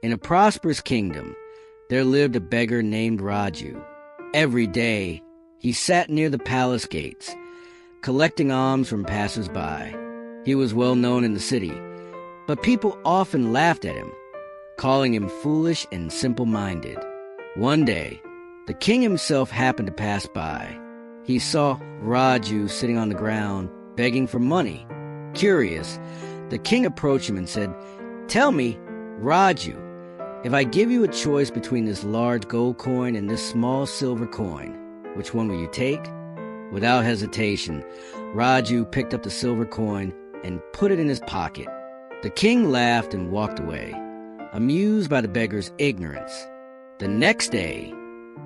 In a prosperous kingdom, there lived a beggar named Raju. Every day, he sat near the palace gates, collecting alms from passers-by. He was well known in the city, but people often laughed at him, calling him foolish and simple-minded. One day, the king himself happened to pass by. He saw Raju sitting on the ground, begging for money. Curious, the king approached him and said, "Tell me, Raju, if I give you a choice between this large gold coin and this small silver coin, which one will you take?" Without hesitation, Raju picked up the silver coin and put it in his pocket. The king laughed and walked away, amused by the beggar's ignorance. The next day,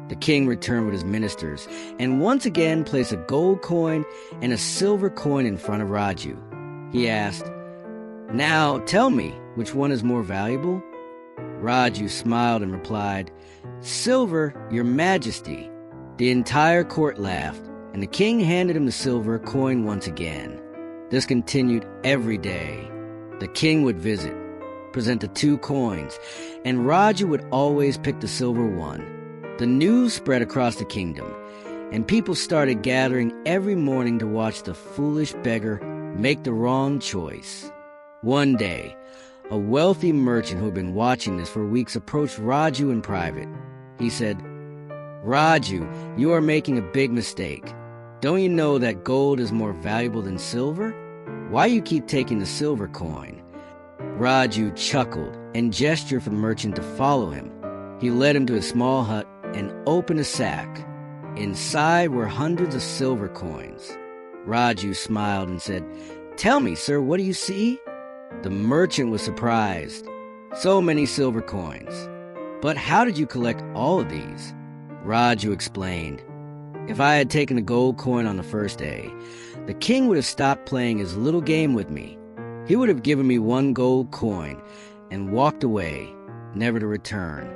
the king returned with his ministers and once again placed a gold coin and a silver coin in front of Raju. He asked, "Now tell me, which one is more valuable?" Raju smiled and replied, "Silver, your majesty." The entire court laughed, and the king handed him the silver coin once again. This continued every day. The king would visit, present the two coins, and Raju would always pick the silver one. The news spread across the kingdom, and people started gathering every morning to watch the foolish beggar make the wrong choice. One day, a wealthy merchant who had been watching this for weeks approached Raju in private. He said, "Raju, you are making a big mistake. Don't you know that gold is more valuable than silver? Why you keep taking the silver coin?" Raju chuckled and gestured for the merchant to follow him. He led him to a small hut and opened a sack. Inside were hundreds of silver coins. Raju smiled and said, "Tell me, sir, what do you see?" The merchant was surprised. "So many silver coins. But how did you collect all of these?" Raju explained, "If I had taken a gold coin on the first day, the king would have stopped playing his little game with me. He would have given me one gold coin and walked away, never to return.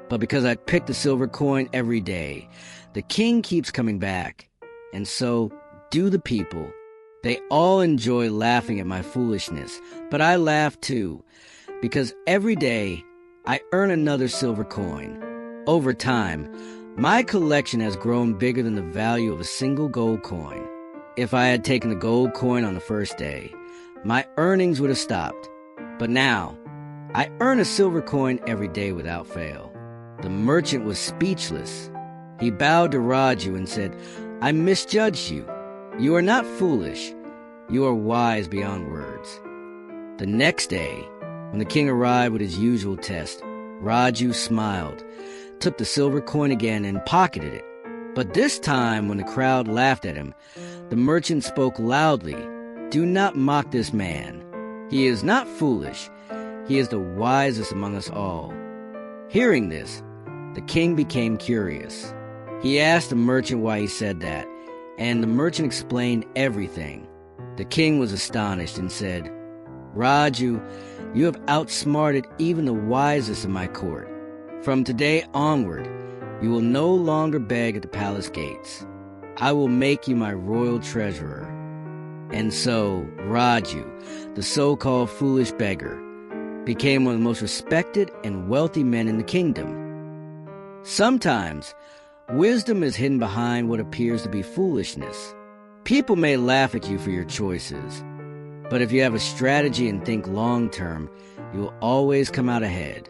But because I picked the silver coin every day, the king keeps coming back. And so do the people. They all enjoy laughing at my foolishness, but I laugh too, because every day I earn another silver coin. Over time, my collection has grown bigger than the value of a single gold coin. If I had taken the gold coin on the first day, my earnings would have stopped. But now, I earn a silver coin every day without fail." The merchant was speechless. He bowed to Raju and said, "I misjudged you. You are not foolish. You are wise beyond words." The next day, when the king arrived with his usual test, Raju smiled, took the silver coin again and pocketed it. But this time, when the crowd laughed at him, the merchant spoke loudly, "Do not mock this man. He is not foolish. He is the wisest among us all." Hearing this, the king became curious. He asked the merchant why he said that, and the merchant explained everything. The king was astonished and said, "Raju, you have outsmarted even the wisest in my court. From today onward, you will no longer beg at the palace gates. I will make you my royal treasurer." And so, Raju, the so-called foolish beggar, became one of the most respected and wealthy men in the kingdom. Sometimes, wisdom is hidden behind what appears to be foolishness. People may laugh at you for your choices, but if you have a strategy and think long-term, you will always come out ahead.